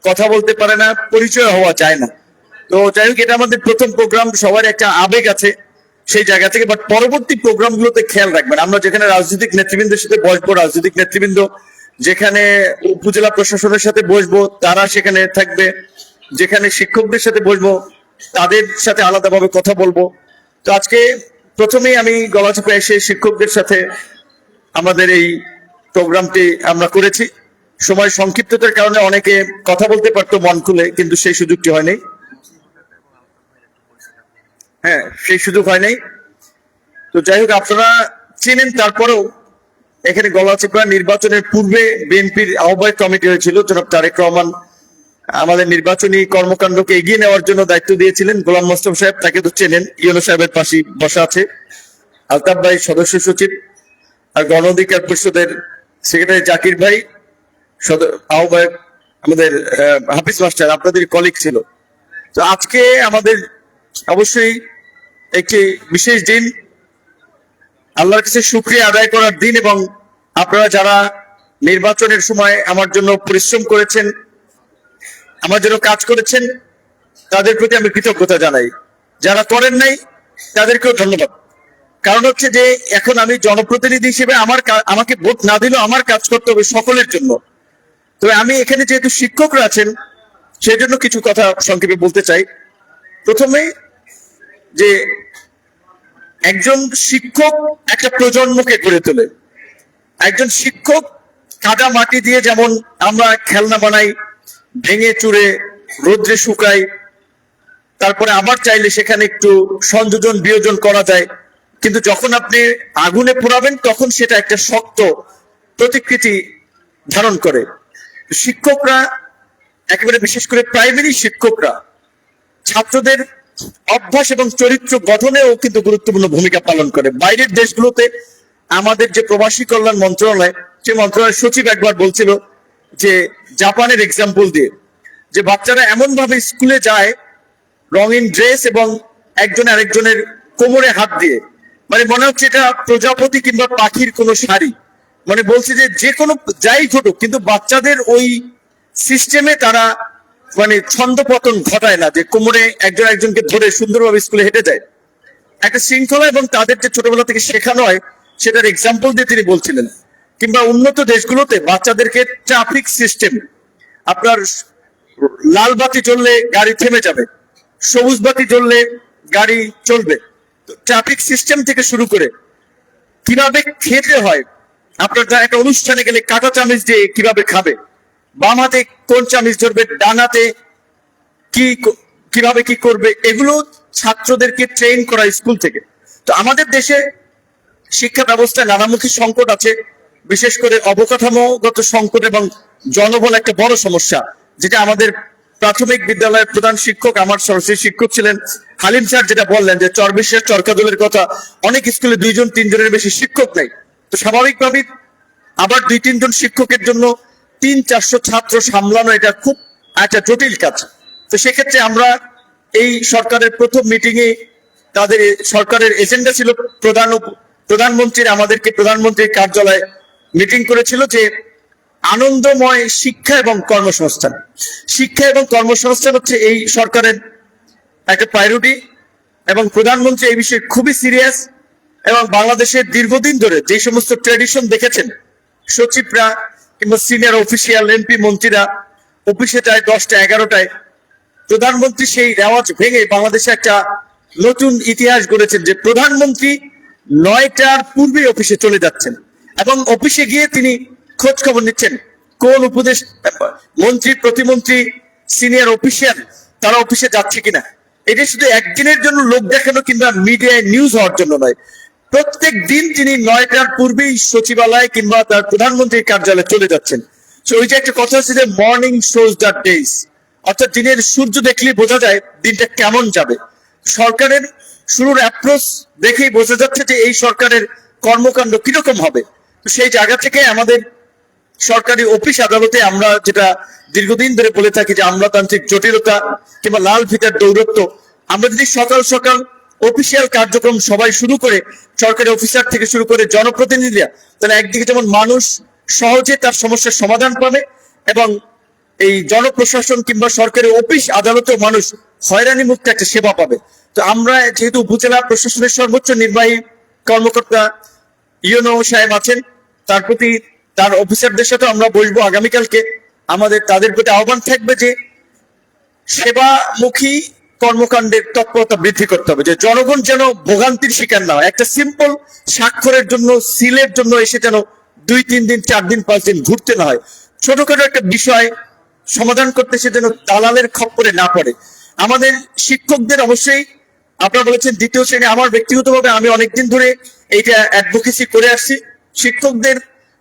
কথা বলতে পারে না, পরিচয় হওয়া যায় না। তো যাই হোক, এটা আমাদের প্রথম প্রোগ্রাম, সবার একটা আবেগ আছে সেই জায়গা থেকে। বাট পরবর্তী প্রোগ্রাম গুলোতে খেয়াল রাখবেন, আমরা যেখানে রাজনৈতিক নেতৃবৃন্দের সাথে বসবো, রাজনৈতিক নেতৃবৃন্দ যেখানে উপজেলা প্রশাসনের সাথে বসবো তারা সেখানে থাকবে, যেখানে শিক্ষকদের সাথে বসবো তাদের সাথে আলাদাভাবে কথা বলবো। তো আজকে প্রথমেই আমি গলাচিপা এসে শিক্ষকদের সাথে আমাদের এই প্রোগ্রামটি আমরা করেছি। সময় সংক্ষিপ্ততার কারণে অনেকে কথা বলতে পারতো মন খুলে, কিন্তু সেই সুযোগটি হয়নি। হ্যাঁ, সেই সুযোগ হয় নাই। তো যাই হোক, আপনারা চিনেন, তারপরেও এখানে গলাচিপা নির্বাচনের পূর্বে বিএনপির আহ্বায়ক কমিটি হয়েছিল, জনাব তারেক রহমান আমাদের নির্বাচনী কর্মকাণ্ডকে এগিয়ে নেওয়ার জন্য দায়িত্ব দিয়েছিলেন। গোলাম মোস্তফা সাহেব, তাকে তো চেনেন, ইউনো সাহেবের পাশে বসা আছে। আলতাফ ভাই সদস্য সচিব, আর গণ অধিকার পরিষদের সেক্রেটারি জাকির ভাই, আহ্বায়ক আমাদের হাফিজ মাস্টার, আপনাদের কলিগ ছিল। তো আজকে আমাদের অবশ্যই একটি বিশেষ দিন, আল্লাহর কাছে শুকরিয়া আদায় করার দিন, এবং আপনারা যারা নির্বাচনের সময় আমার জন্য পরিশ্রম করেছেন, আমার জন্য কাজ করেছেন, তাদের প্রতি আমি কৃতজ্ঞতা জানাই। যারা করেন নাই তাদেরকেও ধন্যবাদ। কারণ হচ্ছে যে এখন আমি জনপ্রতিনিধি হিসেবে আমাকে ভোট না দিলেও আমার কাজ করতে হবে সকলের জন্য। তবে আমি এখানে যেহেতু শিক্ষকরা আছেন সেই জন্য কিছু কথা সংক্ষেপে বলতে চাই। প্রথমে যে একজন শিক্ষক একটা প্রজন্মকে গড়ে তোলে। একজন শিক্ষক কাদা মাটি দিয়ে যেমন আমরা খেলনা বানাই, ভেঙে চুরে রোদ্রে শুকাই, তারপরে আবার চাইলে সেখানে একটু সংযোজন বিয়োজন করা যায়, কিন্তু যখন আপনি আগুনে পোড়াবেন তখন সেটা একটা শক্ত প্রতিকৃতি ধারণ করে। শিক্ষকরা, একেবারে বিশেষ করে প্রাইমারি শিক্ষকরা, ছাত্রদের অভ্যাস এবং চরিত্র গঠনেও কিন্তু গুরুত্বপূর্ণ ভূমিকা পালন করে। বাইরের দেশগুলোতে আমাদের যে প্রবাসী কল্যাণ মন্ত্রণালয়, সে মন্ত্রণালয়ের সচিব একবার বলছিল যে জাপানের এক্সাম্পল দিয়ে, যে বাচ্চারা এমন ভাবে স্কুলে যায় রঙিন ড্রেস এবং একজন আরেকজনের কোমরে হাত দিয়ে, মানে মনে হচ্ছে এটা প্রজাপতি কিংবা পাখির কোনো শাড়ি। মানে বলছে যে যে কোনো যাই ঘটুক, কিন্তু বাচ্চাদের ওই সিস্টেমে তারা মানে ছন্দপতন ঘটায় না, যে কোমরে একজন একজনকে ধরে সুন্দরভাবে স্কুলে হেঁটে যায়। একটা শৃঙ্খলা এবং তাদের যে ছোটবেলা থেকে শেখানো হয় সেটার এক্সাম্পল দিয়ে তিনি বলছিলেন। কিংবা উন্নত দেশগুলোতে বাচ্চাদেরকে ট্রাফিক সিস্টেম, আপনার লাল বাতি জ্বললে গাড়ি থেমে যাবে, সবুজ বাতি জ্বললে গাড়ি চলবে, ট্রাফিক সিস্টেম থেকে শুরু করে কিভাবে খেতে হয়, আপনার একটা অনুষ্ঠানে গেলে কাঁটা চামচ দিয়ে কিভাবে খাবে, বাম হাতে কোন চামচ ধরবে, ডান হাতে কিভাবে কি করবে, এগুলো ছাত্রদেরকে ট্রেন করা স্কুল থেকে। তো আমাদের দেশে শিক্ষা ব্যবস্থায় নানামুখী সংকট আছে, বিশেষ করে অবকাঠামোগত সংকট এবং জনবল একটা বড় সমস্যা, যেটা আমাদের প্রাথমিক বিদ্যালয়ের প্রধান শিক্ষক, আমার সরাসরি শিক্ষক ছিলেন হালিম স্যার, যেটা বললেন যে চরবিশেষ চরকাদুলের কথা, অনেক স্কুলে 2 জন 3 জনের বেশি শিক্ষক নাই। তো স্বাভাবিকভাবেই আবার 2-3 জন শিক্ষকের জন্য 300-400 ছাত্র সামলানো এটা খুব একটা জটিল কাজ। তো সেক্ষেত্রে আমরা এই সরকারের প্রথম মিটিং এ, তাদের সরকারের এজেন্ডা ছিল প্রধানমন্ত্রীর, আমাদেরকে প্রধানমন্ত্রীর কার্যালয়ে মিটিং করেছিল যে আনন্দময় শিক্ষা এবং কর্মসংস্থান। শিক্ষা এবং কর্মসংস্থান হচ্ছে এই সরকারের একটা প্রায়োরিটি, এবং প্রধানমন্ত্রী এই বিষয়ে খুবই সিরিয়াস। এবং বাংলাদেশের দীর্ঘদিন ধরে যে সমস্ত ট্রেডিশন দেখেছেন, সচিবরা কিংবা সিনিয়র অফিসিয়াল এমপি মন্ত্রীরা অফিসে যায় 10টা-11টায়, প্রধানমন্ত্রী সেই রেওয়াজ ভেঙে বাংলাদেশে একটা নতুন ইতিহাস গড়েছেন, যে প্রধানমন্ত্রী 9টার পূর্বে অফিসে চলে যাচ্ছেন এবং অফিসে গিয়ে তিনি খোঁজ খবর নিচ্ছেন কোন উপদেশ মন্ত্রী, প্রতিমন্ত্রী, সিনিয়র অফিসিয়াল তারা অফিসে যাচ্ছে কিনা। এটা শুধু একদিনের জন্য লোক দেখানো কিংবা মিডিয়ায় নিউজ হওয়ার জন্য নয়, প্রত্যেক দিন তিনি 9টার পূর্বেই সচিবালয় কিংবা তার প্রধানমন্ত্রীর কার্যালয়ে চলে যাচ্ছেন। ওই যে একটা কথা আছে যে মর্নিং শোজ দ্য ডেজ, অর্থাৎ দিনের সূর্য দেখলেই বোঝা যায় দিনটা কেমন যাবে। সরকারের শুরুর অ্যাপ্রোচ দেখেই বোঝা যাচ্ছে যে এই সরকারের কর্মকাণ্ড কিরকম হবে। তো সেই জায়গা থেকে আমাদের সরকারি অফিস আদালতে আমরা যেটা দীর্ঘদিন ধরে বলে থাকি যে আমলাতান্ত্রিক জটিলতা কিংবা লাল ফিতার দৌরত্ব, আমরা যদি সকাল সকাল অফিসিয়াল কার্যক্রম সবাই শুরু করে, সরকারি অফিসার থেকে শুরু করে জনপ্রতিনিধিরা, তাহলে একদিকে যেমন মানুষ সহজে তার সমস্যার সমাধান পাবে এবং এই জনপ্রশাসন কিংবা সরকারি অফিস আদালতেও মানুষ হয়রানি মুক্ত একটা সেবা পাবে। তো আমরা যেহেতু উপজেলা প্রশাসনের সর্বোচ্চ নির্বাহী কর্মকর্তা ইউনো সাহেব আছেন, তার প্রতি তার অফিসারদের সাথে আমরা বসবো আগামীকালকে। আমাদের তাদের প্রতি আহ্বান থাকবে যে সেবামুখী কর্মকাণ্ডের তৎপরতা বৃদ্ধি করতে হবে, যে জনগণ যেন ভোগান্তির শিকার না হয়। একটা সিম্পল স্বাক্ষরের জন্য, সিলের জন্য এসে যেন 2-3 দিন 4 দিন 5 দিন ঘুরতে না হয়। ছোটখাটো একটা বিষয় সমাধান করতে সে যেন দালালের খপ্পরে না পড়ে। আমাদের শিক্ষকদের অবশ্যই আপনারা বলেছেন দ্বিতীয় শ্রেণী, আমার ব্যক্তিগতভাবে আমি অনেকদিন ধরে এইটা অ্যাডভোকেসি করে আসছি, শিক্ষকদের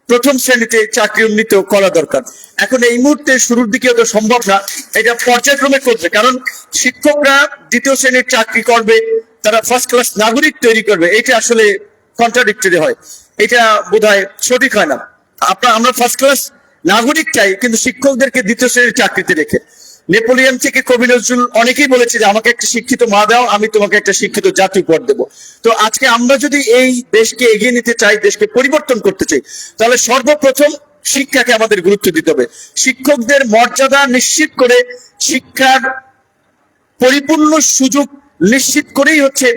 প্রথম শ্রেণীতে চাকরি উন্নীত করা দরকার। এখন এই মুহূর্তে শুরুর দিকে তো সম্ভব না, এটা পর্যায়ক্রমে করবে। কারণ শিক্ষকরা দ্বিতীয় শ্রেণীর চাকরি করবে, তারা ফার্স্ট ক্লাস নাগরিক তৈরি করবে, এটা আসলে কন্ট্রাডিক্টরি হয়, এটা বোধহয় সঠিক হয় না। আমরা ফার্স্ট ক্লাস নাগরিক চাই, কিন্তু শিক্ষকদেরকে দ্বিতীয় শ্রেণীর চাকরিতে রেখে। নেপোলিয়ন থেকে কবি নজরুল অনেকেই বলেছে যে আমাকে একটা শিক্ষিত মা দাও, আমি তোমাকে একটা শিক্ষিত জাতি উপহার দেবো। তো আজকে আমরা যদি এই দেশকে এগিয়ে নিতে চাই, দেশকে পরিবর্তন করতে চাই, তাহলে সর্বপ্রথম শিক্ষাকে আমাদের গুরুত্ব দিতে হবে। শিক্ষকদের মর্যাদা নিশ্চিত করে, শিক্ষার পরিপূর্ণ সুযোগ নিশ্চিত করেই হচ্ছে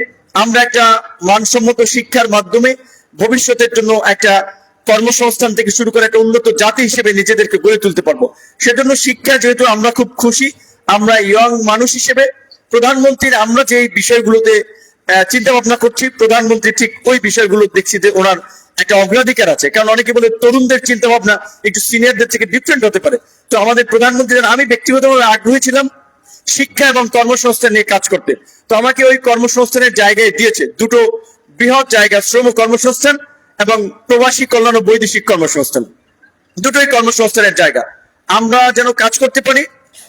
আমরা একটা মানসম্মত শিক্ষার মাধ্যমে ভবিষ্যতের জন্য একটা কর্মসংস্থান থেকে শুরু করে একটা উন্নত জাতি হিসেবে নিজেদেরকে গড়ে তুলতে পারবো। সেজন্য শিক্ষা, যেহেতু আমরা খুব খুশি, আমরা ইয়ং মানুষ হিসেবে প্রধানমন্ত্রীর আমরা যে বিষয়গুলোতে চিন্তা ভাবনা করছি, প্রধানমন্ত্রী ঠিক ওই বিষয়গুলো দেখছি যে ওনার একটা অগ্রাধিকার আছে। কারণ অনেকে বলে তরুণদের চিন্তা ভাবনা একটু সিনিয়রদের থেকে ডিফারেন্ট হতে পারে। তো আমাদের প্রধানমন্ত্রী, আমি ব্যক্তিগতভাবে আগ্রহী ছিলাম শিক্ষা এবং কর্মসংস্থান নিয়ে কাজ করতে, তো আমাকে ওই কর্মসংস্থানের জায়গায় দিয়েছে দুটো বৃহৎ জায়গা, শ্রম কর্মসংস্থান এবং প্রবাসী কল্যাণ ও বৈদেশিক কর্মসংস্থান, দুটোই কর্মসংস্থানের জায়গা। আমরা যেন কাজ করতে পারি,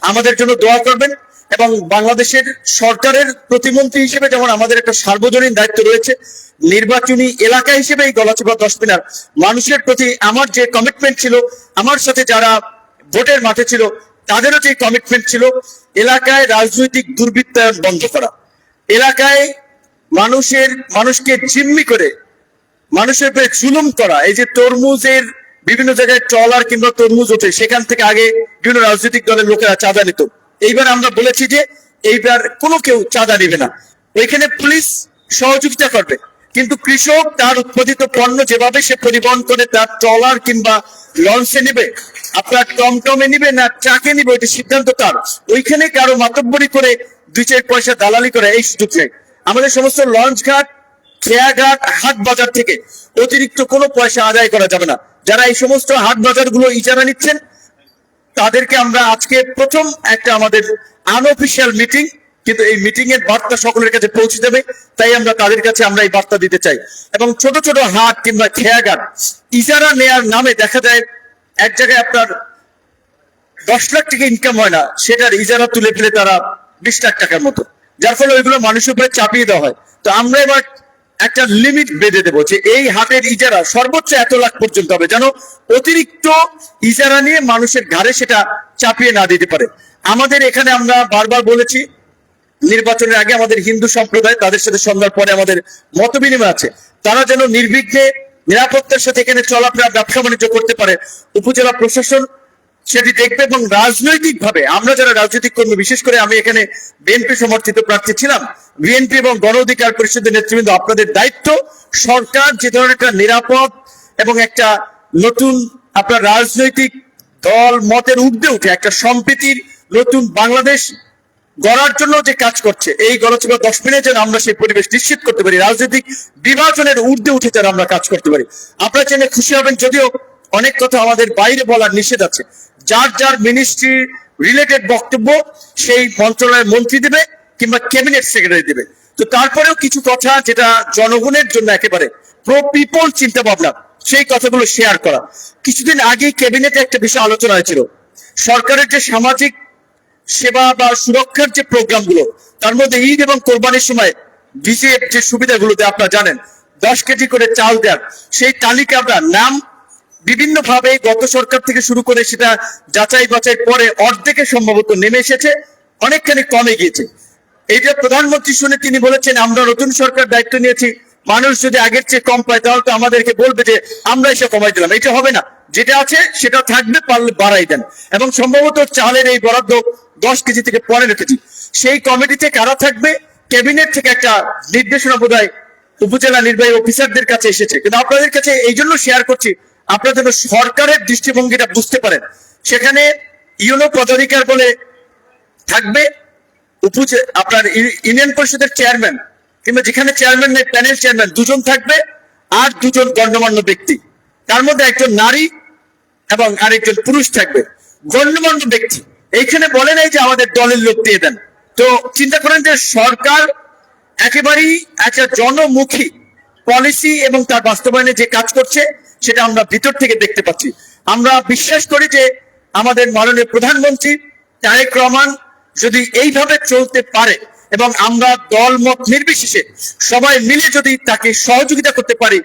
আমাদের জন্য দোয়া করবেন। এবং বাংলাদেশের সরকারের প্রতিমন্ত্রী হিসেবে যেমন আমাদের একটা সার্বজনীন দায়িত্ব রয়েছে, নির্বাচনী এলাকা হিসেবে এই গলাচিপা 10 মিনার মানুষের প্রতি আমার যে কমিটমেন্ট ছিল, আমার সাথে যারা ভোটের মাঠে ছিল তাদেরও যে কমিটমেন্ট ছিল, এলাকায় রাজনৈতিক দুর্বৃত্তায়ন বন্ধ করা, এলাকায় মানুষকে জিম্মি করে মানুষের উপরে জুলুম করা। এই যে তরমুজের বিভিন্ন জায়গায় ট্রলার কিংবা তরমুজ ওঠে, সেখান থেকে আগে বিভিন্ন রাজনৈতিক দলের লোকেরা চাঁদা নিত। এইবার আমরা বলেছি যে এইবার কোনো কেউ চাঁদা নেবে না, ওইখানে পুলিশ সহযোগিতা করবে, কিন্তু কৃষক তার উৎপাদিত পণ্য যেভাবে সে পরিবহন করে, তার ট্রলার কিংবা লঞ্চে নিবে, আপনার টমটমে নিবে না ট্রাকে নিবে, ওইটা সিদ্ধান্ত তার। ওইখানে কারো মাতব্বরি করে 2-4 পয়সা দালালি করে এই সুযোগ নেই। আমাদের সমস্ত লঞ্চ ঘাট, খেয়াঘাট, হাট বাজার থেকে অতিরিক্ত কোনো পয়সা আদায় করা যাবে না। যারা এই সমস্ত হাট বাজার গুলো ইজারা নিচ্ছেন, তাদেরকে আমরা আজকে প্রথম একটা আমাদের আনঅফিসিয়াল মিটিং, কিন্তু এই মিটিং এর বার্তা সকলের কাছে পৌঁছে যাবে, তাই আমরা তাদের কাছে আমরা এই বার্তা দিতে চাই। এবং ছোট ছোট হাট কিংবা খেয়াঘাট ইজারা নেয়ার নামে দেখা যায় এক জায়গায় আপনার 10 লাখ টাকা ইনকাম হয় না, সেটার ইজারা তুলে ফেলে তারা 20 লাখ টাকার মতো, যার ফলে ওইগুলো মানুষের উপরে চাপিয়ে দেওয়া হয়। তো আমরা এবার একটা লিমিট বেঁধে দেবো যে এই হাটের ইজারা সর্বোচ্চ এত লাখ পর্যন্ত হবে, যেন অতিরিক্ত ইজারা নিয়ে মানুষের ঘাড়ে সেটা চাপিয়ে না দিতে পারে। আমাদের এখানে আমরা বারবার বলেছি, নির্বাচনের আগে আমাদের হিন্দু সম্প্রদায়, তাদের সাথে সন্ধ্যার পরে আমাদের মত বিনিময় আছে, তারা যেন নির্বিঘ্নে নিরাপত্তার সাথে এখানে চলাফেরা, ব্যবসা বাণিজ্য করতে পারে। উপজেলা প্রশাসন সেটি দেখবে, এবং রাজনৈতিক ভাবে আমরা যারা রাজনৈতিক কর্মী, বিশেষ করে আমি এখানে বিএনপি সমর্থিত প্রার্থী ছিলাম, বিএনপি এবং গণ অধিকার পরিষদের নেতৃবৃন্দ, আপনাদের দায়িত্ব সরকার যে ধরনের একটা নিরাপদ এবং একটা নতুন আপনার রাজনৈতিক দল মতের ঊর্ধ্বে উঠে একটা সম্প্রীতির নতুন বাংলাদেশ গড়ার জন্য যে কাজ করছে, এই গণচিপা 10 মিনিট যেন আমরা সেই পরিবেশ নিশ্চিত করতে পারি, রাজনৈতিক বিভাজনের ঊর্ধ্বে উঠে যেন আমরা কাজ করতে পারি। আপনারা জেনে খুশি হবেন, যদিও অনেক কথা আমাদের বাইরে বলার নিষেধ আছে, যার যার মিনিস্ট্রি রিলেটেড বক্তব্য সেই মন্ত্রণালয়ের মন্ত্রী দেবে কিংবা ক্যাবিনেট সেক্রেটারি দেবে। তো তারপরেও কিছু কথা যেটা জনগণের জন্য একেবারে প্রো পিপল চিন্তা ভাবনা, সেই কথাগুলো শেয়ার করা। কিছুদিন আগে ক্যাবিনেটে একটা বিষয় আলোচনা হয়েছিল, সরকারের যে সামাজিক সেবা বা সুরক্ষার যে প্রোগ্রামগুলো, তার মধ্যে ঈদ এবং কোরবানির সময় বিজেপ যে সুবিধাগুলোতে আপনারা জানেন 10 কেজি করে চাল দেওয়ার, সেই তালিকা আমরা নাম বিভিন্ন ভাবে গত সরকার থেকে শুরু করে সেটা যাচাই বাছাই পরে অর্ধেকে সম্ভবত নেমে এসেছে, অনেকখানি কমে গিয়েছে। এইটা প্রধানমন্ত্রী শুনে তিনি বলেছেন আমরা নতুন সরকার দায়িত্ব নিয়েছি, মানুষ যদি আগের চেয়ে কম পায় তাহলে তো আমাদেরকে বলবে যে আমরা এসে কমাই দিলাম। এটা হবে না, যেটা আছে সেটা থাকবে, পারলে বাড়াই দেন। এবং সম্ভবত চালের এই বরাদ্দ 10 কেজি থেকে 15 কেজি, সেই কমিটিতে কারা থাকবে, ক্যাবিনেট থেকে একটা নির্দেশনা বোধহয় উপজেলা নির্বাহী অফিসারদের কাছে এসেছে। কিন্তু আপনাদের কাছে এই জন্য শেয়ার করছি, আপনারা যেন সরকারের দৃষ্টিভঙ্গিটা বুঝতে পারেন। সেখানে ইউনো পদাধিকার বলে থাকবে, আপনার ইউনিয়ন পরিষদের চেয়ারম্যান কিংবা যেখানে চেয়ারম্যান নেই প্যানেল চেয়ারম্যান 2 জন থাকবে, আর 2 জন গণ্যমান্য ব্যক্তি, তার মধ্যে একজন নারী এবং আরেকজন পুরুষ থাকবে। গণ্যমান্য ব্যক্তি এইখানে বলে নাই যে আমাদের দলের লোক দিয়ে দেন। তো চিন্তা করেন যে সরকার একেবারেই একটা জনমুখী পলিসি এবং তার বাস্তবায়নে যে কাজ করছে সেটা আমরা ভিতর থেকে দেখতে পাচ্ছি। আমরা বিশ্বাস করি যে আমাদের মাননীয় প্রধানমন্ত্রী তারেক রহমান যদি এইভাবে চলতে পারে এবং আমরা দল মত নির্বিশেষে সবাই মিলে যদি তাকে সহযোগিতা করতে পারি,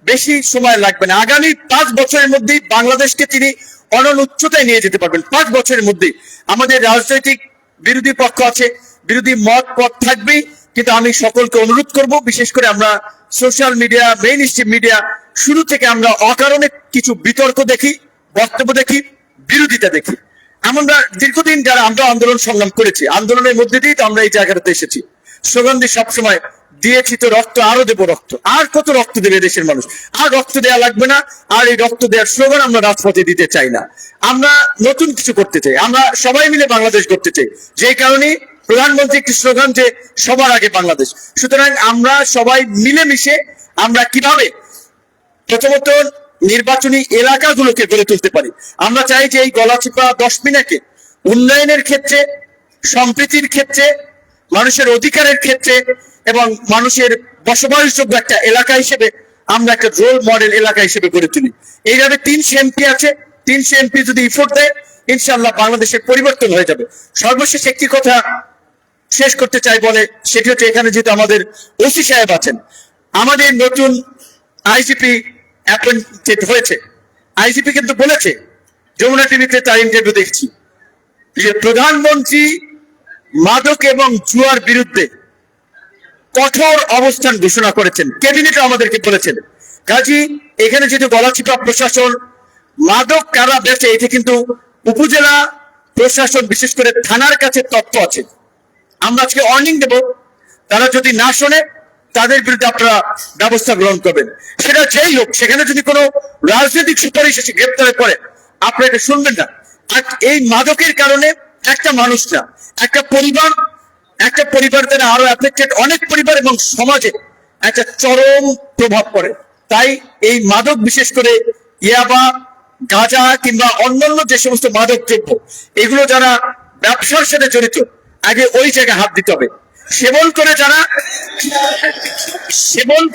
বেশি সময় লাগবে না। আগামী 5 বছরের মধ্যেই বাংলাদেশকে তিনি অনন্য উচ্চতায় নিয়ে যেতে পারবেন। 5 বছরের মধ্যেই আমাদের রাজনৈতিক বিরোধী পক্ষ আছে, বিরোধী মত পথ থাকবেই, কিন্তু আমি সকলকে অনুরোধ করব, বিশেষ করে আমরা social media, main stream media, শুরু থেকে আমরা অকারণে কিছু বিতর্ক দেখি, বক্তব্য দেখি, বিরোধিতা দেখি। আমরা দীর্ঘদিন যারা আমরা আন্দোলন সংগ্রাম করেছি, আন্দোলনের মধ্যে দিয়ে তো আমরা এই জায়গাটাতে এসেছি। স্লোগান দিয়ে সবসময় দিয়েছি তো রক্ত, আরো দেবো রক্ত। আর কত রক্ত দেবে দেশের মানুষ? আর রক্ত দেওয়া লাগবে না। আর এই রক্ত দেওয়ার স্লোগান আমরা রাজপথে দিতে চাই না। আমরা নতুন কিছু করতে চাই, আমরা সবাই মিলে বাংলাদেশ করতে চাই। যে কারণে প্রধানমন্ত্রী একটি স্লোগান যে সবার আগে বাংলাদেশ। সুতরাং আমরা সবাই মিলেমিশে আমরা কিভাবে প্রথমত নির্বাচনী এলাকাগুলোকে গড়ে তুলতে পারি। আমরা চাই যে এই গলাচিপা 10 মিনাকে উন্নয়নের ক্ষেত্রে, সম্প্রীতির ক্ষেত্রে, মানুষের অধিকারের ক্ষেত্রে এবং মানুষের বসবাসযোগ্য একটা এলাকা হিসেবে আমরা একটা রোল মডেল এলাকা হিসেবে গড়ে তুলি। এইভাবে 300 এমপি আছে, 300 এমপি যদি ইফোর্ট দেয়, ইনশাআল্লাহ বাংলাদেশের পরিবর্তন হয়ে যাবে। সর্বশেষ একটি কথা শেষ করতে চাই বলে, সেটি হচ্ছে এখানে যেহেতু আমাদের ওসি সাহেব আছেন, আমাদের নতুন আইজিপি অ্যাপয়েন্টেড হয়েছে। আইজিপি কিন্তু বলেছে, যমুনা টিভিতে তার ইন্টারভিউ দেখছি, যে প্রধানমন্ত্রী মাদক এবং জুয়ার বিরুদ্ধে কঠোর অবস্থান ঘোষণা করেছেন, ক্যাবিনেটও আমাদেরকে বলেছেন। কাজী এখানে যেহেতু গলাচিপা প্রশাসন মাদক কারা বেচে, এটা কিন্তু উপজেলা প্রশাসন বিশেষ করে থানার কাছে তথ্য আছে। আমরা আজকে ওয়ার্নিং দেব, তারা যদি না শোনে তাদের বিরুদ্ধে আপনারা ব্যবস্থা গ্রহণ করবেন। সেটা যেই হোক, সেখানে যদি কোনো রাজনৈতিক সুপারিশ এসে গ্রেপ্তারে করে আপনারা এটা শুনবেন না। আর এই মাদকের কারণে একটা মানুষ না, একটা পরিবার দ্বারা আরো অ্যাফেক্টেড অনেক পরিবার এবং সমাজে একটা চরম প্রভাব পড়ে। তাই এই মাদক, বিশেষ করে ইয়াবা, গাঁজা কিংবা অন্যান্য যে সমস্ত মাদক দ্রব্য, এগুলো যারা ব্যবসার সাথে জড়িত, আগে ওই জায়গায় হাত দিতে হবে। সেবন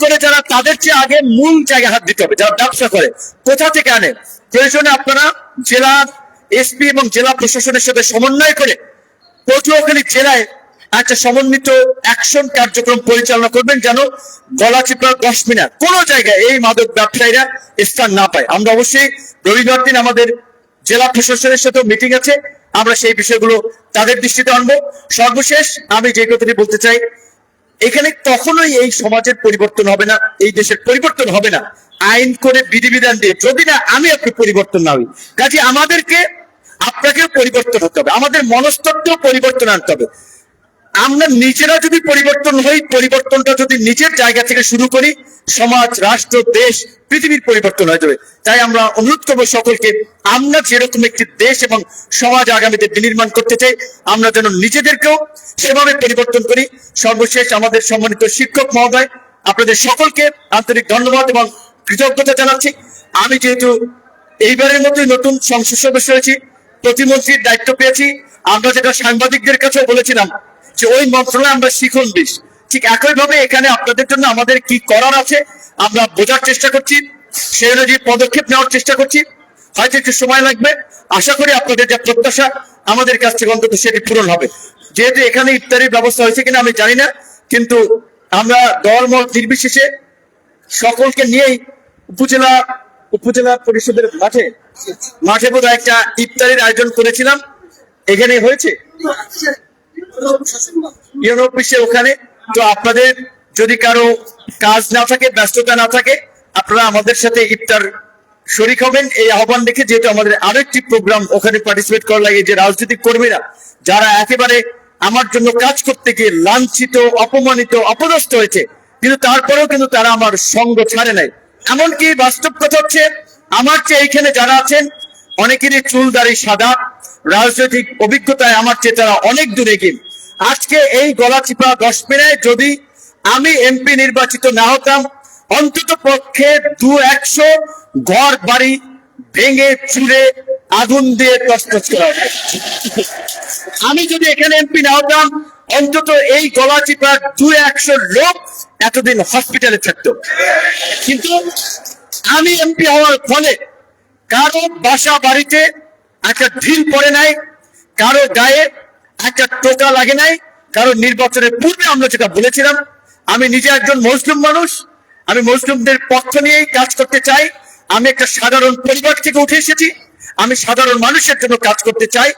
করে যারা তাদের চেয়ে আগে মূল জায়গায় হাত দিতে হবে। যারা ব্যবসা করে কোথা থেকে আনে, প্রয়োজনে আপনারা জেলা এসপি এবং জেলা প্রশাসনের সাথে সমন্বয় করে পটুয়াখালী জেলায় একটা সমন্বিত অ্যাকশন কার্যক্রম পরিচালনা করবেন, যেন গলাচিপা 10 মিনার কোন জায়গায় এই মাদক ব্যবসায়ীরা স্থান না পায়। আমরা অবশ্যই রবিবার দিন আমাদের জেলা প্রশাসনের সাথে মিটিং আছে, আমরা সেই বিষয়গুলো তাদের দৃষ্টিতে আনবো। সর্বশেষ আমি যে কথাটি বলতে চাই, এখানে কখনোই এই সমাজের পরিবর্তন হবে না, এই দেশের পরিবর্তন হবে না আইন করে, বিধিবিধান দিয়ে, যদি না আমি আপনি পরিবর্তন না হই। কাজে আমাদেরকে আপনাকেও পরিবর্তন হতে হবে, আমাদের মনস্তত্ত্ব পরিবর্তন আনতে হবে। আমরা নিজেরা যদি পরিবর্তন হই, পরিবর্তনটা যদি নিজের জায়গা থেকে শুরু করি, সমাজ, রাষ্ট্র, দেশ, পৃথিবীর পরিবর্তন হয়ে যাবে। তাই আমরা অনুরোধ করবো সকলকে, আমরা যেরকম একটি দেশ এবং সমাজ আগামীতে বিনির্মাণ করতে চাই, আমরা যেন নিজেদেরকেও সেভাবে পরিবর্তন করি। সর্বশেষ আমাদের সম্মানিত শিক্ষক মহোদয়, আপনাদের সকলকে আন্তরিক ধন্যবাদ এবং কৃতজ্ঞতা জানাচ্ছি। আমি যেহেতু এইবারের মতোই নতুন সংসদ সদস্য হয়েছি, প্রতিমন্ত্রীর দায়িত্ব পেয়েছি, আমরা যেটা সাংবাদিকদের কাছেও বলেছিলাম যে ওই মন্ত্রণালয়ে আমরা শিখন বিষ, ঠিক একইভাবে এখানে আপনাদের জন্য আমাদের কি করার আছে আমরা বোঝার চেষ্টা করছি, সেই অনুযায়ী পদক্ষেপ নেওয়ার চেষ্টা করছি। হয়তো একটু সময় লাগবে, আশা করি আপনাদের যে প্রত্যাশা আমাদের কাছ থেকে অন্তত সেটি পূরণ হবে। যেহেতু এখানে ইফতারির ব্যবস্থা হয়েছে কিনা আমি জানি না, কিন্তু আমরা দল মত নির্বিশেষে সকলকে নিয়েই উপজেলা পরিষদের মাঠে বোধহয় একটা ইফতারির আয়োজন করেছিলাম, এখানে হয়েছে ইউনো অফিসে ওখানে। তো আপনাদের যদি কারো কাজ না থাকে, ব্যস্ততা না থাকে, আপনারা আমাদের সাথে ইফতার শরীক হবেন এই আহ্বান রেখে, যেহেতু আমাদের আরেকটি প্রোগ্রাম ওখানে পার্টিসিপেট করা লাগে, যে রাজনৈতিক কর্মীরা যারা একেবারে আমার জন্য কাজ করতে গিয়ে লাঞ্ছিত, অপমানিত, অপদস্থ হয়েছে, কিন্তু তারপরেও কিন্তু তারা আমার সঙ্গ ছাড়ে নাই। এমনকি বাস্তব কথা হচ্ছে, আমার চেয়ে এইখানে যারা আছেন অনেকেরই চুল দাড়ি সাদা, রাজনৈতিক অভিজ্ঞতায় আমার চেয়ে তারা অনেক দূরে এগিয়ে। আজকে এই গলাচিপা 10 মিনিটে যদি আমি এমপি নির্বাচিত না হতাম, অন্তত পক্ষে 200 ঘর বাড়ি ভেঙে চুরে আগুন দিয়ে তছনছ করা হবে। আমি যদি এখানে এমপি না হতাম, অন্তত এই গলাচিপার 200 লোক এতদিন হসপিটালে থাকতো। কিন্তু আমি এমপি হওয়ার ফলে কারো বাসা বাড়িতে একটা ঢিল পড়ে নাই, কারো গায়ে একটা টোকা লাগে নাই, কারো নির্বাচনের পূর্বে আমরা যেটা বলেছিলাম, আমি নিজে একজন মুসলিম মানুষ, আমি মুসলিমদের পক্ষ নিয়েই কাজ করতে চাই, আমি একটা সাধারণ পরিবার থেকে উঠে এসেছি, আমি সাধারণ মানুষের জন্য কাজ করতে চাই।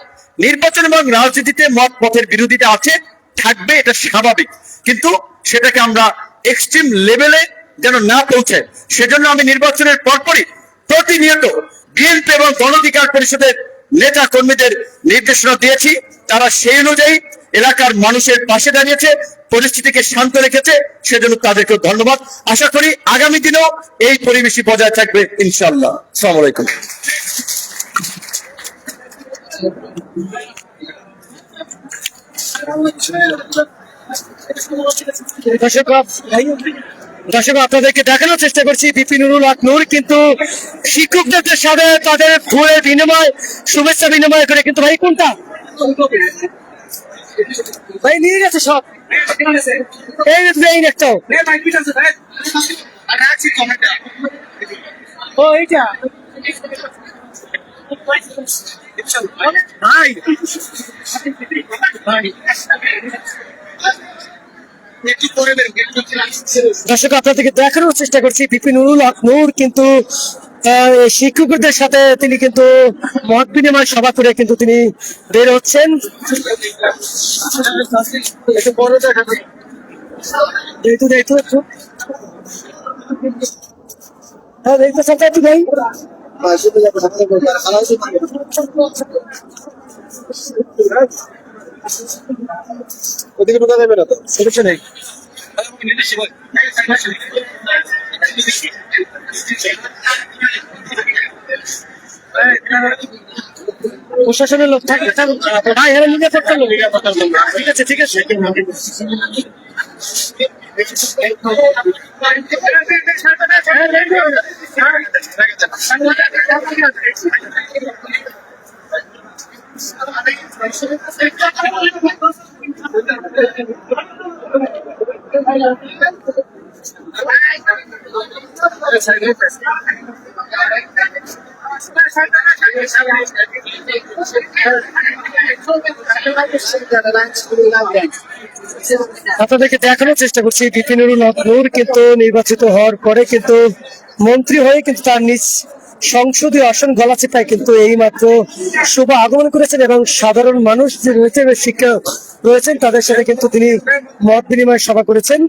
নির্বাচন এবং রাজনীতিতে মত পথের বিরোধিতা আছে, থাকবে, এটা স্বাভাবিক, কিন্তু সেটাকে আমরা এক্সট্রিম লেভেলে যেন না পৌঁছায়, সেজন্য আমি নির্বাচনের পরপরই প্রতিনিয়ত বিএনপি এবং গণ অধিকার পরিষদের নেতা কর্মীদের নির্দেশনা দিয়েছি। তারা সেই অনুযায়ী এলাকার মানুষের পাশে দাঁড়িয়েছে, পরিস্থিতিকে শান্ত রেখেছে, সেজন্য তাদেরকে ধন্যবাদ। আশা করি আগামী দিনেও এই পরিবেশই বজায় থাকবে ইনশাআল্লাহ। আসসালামু আলাইকুম। দর্শক আপনাদেরকে দেখানোর চেষ্টা করছি বিপি নুরুল হক নূর কিন্তু শিক্ষকদের সাথে তাদের ফুলের বিনিময়, শুভেচ্ছা বিনিময় করে। কিন্তু ভাই কোনটা ভাই নিয়ে গেছে সব, এই একটাও ও এইটা ভাই দর্শক আপনাদেরকে দেখানোর চেষ্টা করছি বিপি নুরুল হক নূর কিন্তু শিক্ষকদের সাথে তিনি কিন্তু মত বিনিময় সভা করে কিন্তু তিনি বের হচ্ছেন। হ্যাঁ দেখতে চাচ্ছি ভাই, ওদিকে ঢোকা যাবে না তো, সমস্যা নেই। প্রশাসনের লোক থাকে, ভাই এরা নিরাপত্তা লোক, ঠিক আছে ঠিক আছে। আপনাদেরকে দেখানোর চেষ্টা করছি বিপি নুরুল হক নূর কিন্তু নির্বাচিত হওয়ার পরে কিন্তু মন্ত্রী হয়ে কিন্তু তার নিজ সংসদীয় আসন গলাচিপায় কিন্তু এই মাত্র শুভ আগমন করেছেন এবং সাধারণ মানুষ যে রয়েছে, শিক্ষক রয়েছেন, তাদের সাথে কিন্তু তিনি মত বিনিময় সভা করেছেন।